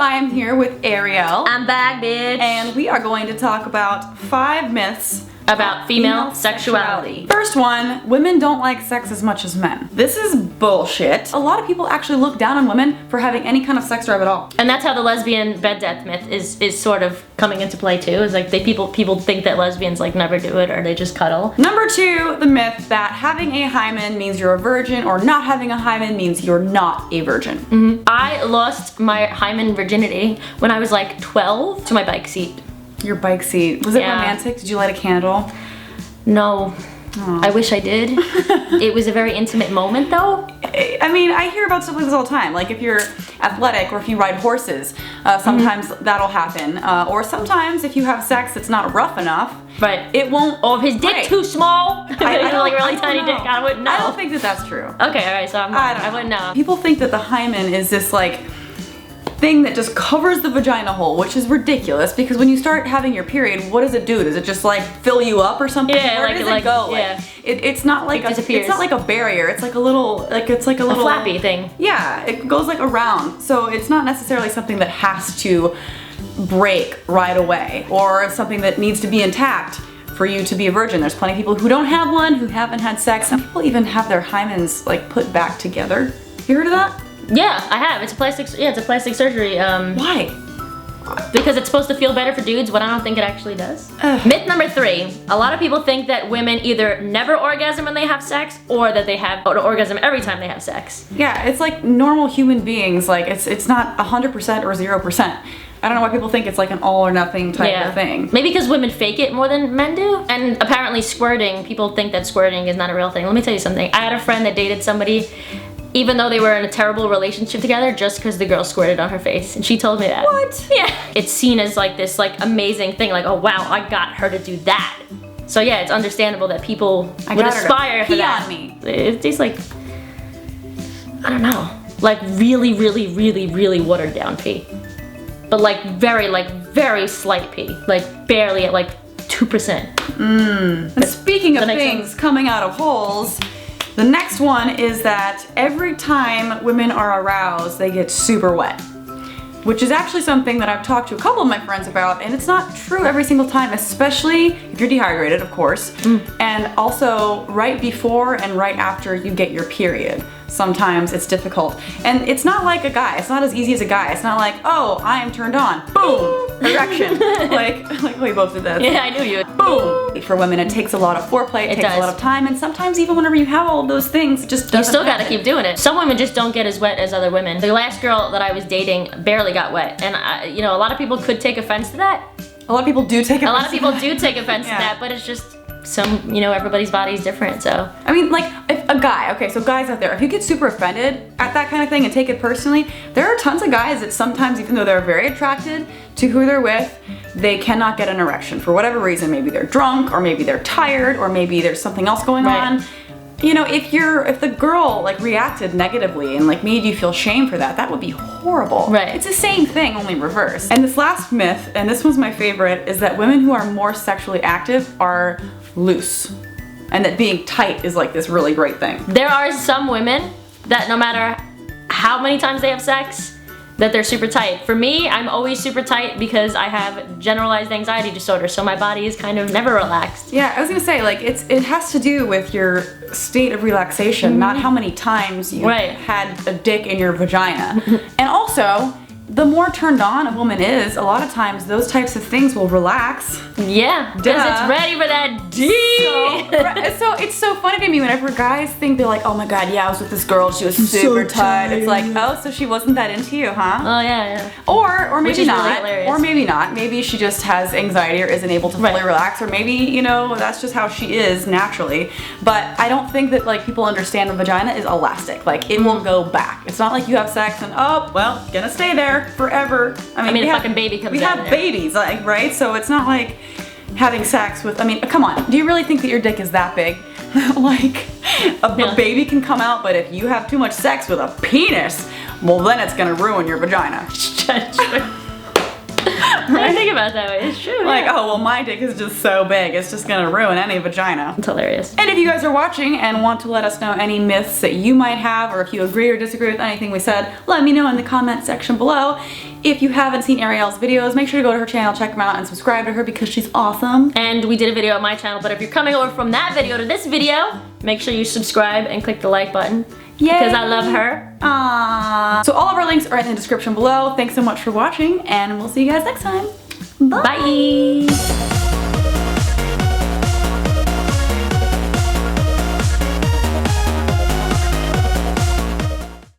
I am here with Ariel. I'm back, bitch. And we are going to talk about 5 myths about female sexuality. First one, women don't like sex as much as men. This is bullshit. A lot of people actually look down on women for having any kind of sex drive at all. And that's how the lesbian bed death myth is sort of coming into play too. Is like people think that lesbians like never do it or they just cuddle. Number 2, the myth that having a hymen means you're a virgin or not having a hymen means you're not a virgin. Mm-hmm. I lost my hymen virginity when I was like 12 to my bike seat. Your bike seat. Was it romantic? Did you light a candle? No. Aww. I wish I did. It was a very intimate moment though. I mean, I hear about stuff like this all the time. Like if you're athletic or if you ride horses, sometimes that'll happen. Or sometimes if you have sex that's not rough enough, right. It won't. Or if his dick too small, like really tiny dick, I wouldn't know. I don't think that that's true. Okay, alright, so I wouldn't know. People think that the hymen is this like thing that just covers the vagina hole, which is ridiculous because when you start having your period, what does it do? Does it just like fill you up or something? Yeah, Where does it go? Yeah. It's not like it's not like a barrier. It's like a little a flappy thing. Yeah, it goes like around. So it's not necessarily something that has to break right away or something that needs to be intact for you to be a virgin. There's plenty of people who don't have one, who haven't had sex. Some people even have their hymens like put back together. You heard of that? Yeah, I have. It's a plastic surgery. Why? Because it's supposed to feel better for dudes, but I don't think it actually does. Myth number 3. A lot of people think that women either never orgasm when they have sex or that they have an orgasm every time they have sex. Yeah, it's like normal human beings. Like it's not 100% or 0%. I don't know why people think it's like an all or nothing type of thing. Maybe because women fake it more than men do. And apparently squirting, people think that squirting is not a real thing. Let me tell you something. I had a friend that dated somebody even though they were in a terrible relationship together, just because the girl squirted on her face. And she told me that. What? Yeah. It's seen as like this like amazing thing, like, oh wow, I got her to do that. So yeah, it's understandable that people would aspire for that. On me. It tastes like, I don't know, like really, really, really, really watered down pee. But like very slight pee. Like barely at like 2%. And speaking of things coming out of holes, the next one is that every time women are aroused, they get super wet. Which is actually something that I've talked to a couple of my friends about, and it's not true every single time, especially if you're dehydrated, of course, and also right before and right after you get your period. Sometimes it's difficult. And it's not like a guy. It's not as easy as a guy. It's not like, oh, I am turned on. Boom! Erection. like we both did that. Yeah, I knew you. Boom! For women, it takes a lot of foreplay, it takes a lot of time, and sometimes even whenever you have all those things, it just doesn't You still gotta keep doing it. Some women just don't get as wet as other women. The last girl that I was dating barely got wet, and you know, a lot of people could take offense to that. A lot of people do take offense. A lot of people do take offense to that, but it's just you know, everybody's body's different, so. I mean, like, if a guy, okay, so guys out there, if you get super offended at that kind of thing and take it personally, there are tons of guys that sometimes, even though they're very attracted to who they're with, they cannot get an erection for whatever reason. Maybe they're drunk, or maybe they're tired, or maybe there's something else going on. You know, if the girl like reacted negatively and like made you feel shame for that, that would be horrible. Right. It's the same thing, only reverse. And this last myth, and this one's my favorite, is that women who are more sexually active are loose. And that being tight is like this really great thing. There are some women that no matter how many times they have sex, that they're super tight. For me, I'm always super tight because I have generalized anxiety disorder, so my body is kind of never relaxed. Yeah, I was gonna say, like, it has to do with your state of relaxation, not how many times you had a dick in your vagina. And also, the more turned on a woman is, a lot of times those types of things will relax. Yeah, because it's ready for that D. So it's so funny to me whenever guys think they're like, oh my god, yeah, I was with this girl, she was super tight. It's like, oh, so she wasn't that into you, huh? Oh yeah. Or maybe not. Really or maybe not. Maybe she just has anxiety or isn't able to fully relax, or maybe, you know, that's just how she is naturally. But I don't think that like people understand the vagina is elastic. Like it will go back. It's not like you have sex and oh, well, gonna stay there forever. I mean a fucking baby comes out. We have babies, like, right? So it's not like having sex with, I mean, come on. Do you really think that your dick is that big? Like, a baby can come out, but if you have too much sex with a penis, well then it's gonna ruin your vagina. I didn't think about it that way. It's true. Like, yeah. oh, well, my dick is just so big, it's just gonna ruin any vagina. It's hilarious. And if you guys are watching and want to let us know any myths that you might have, or if you agree or disagree with anything we said, let me know in the comment section below. If you haven't seen Ariel's videos, make sure to go to her channel, check them out, and subscribe to her because she's awesome. And we did a video on my channel, but if you're coming over from that video to this video, make sure you subscribe and click the like button. Yay. Because I love her. Aww. So all of our links are in the description below. Thanks so much for watching, and we'll see you guys next time. Bye. Bye.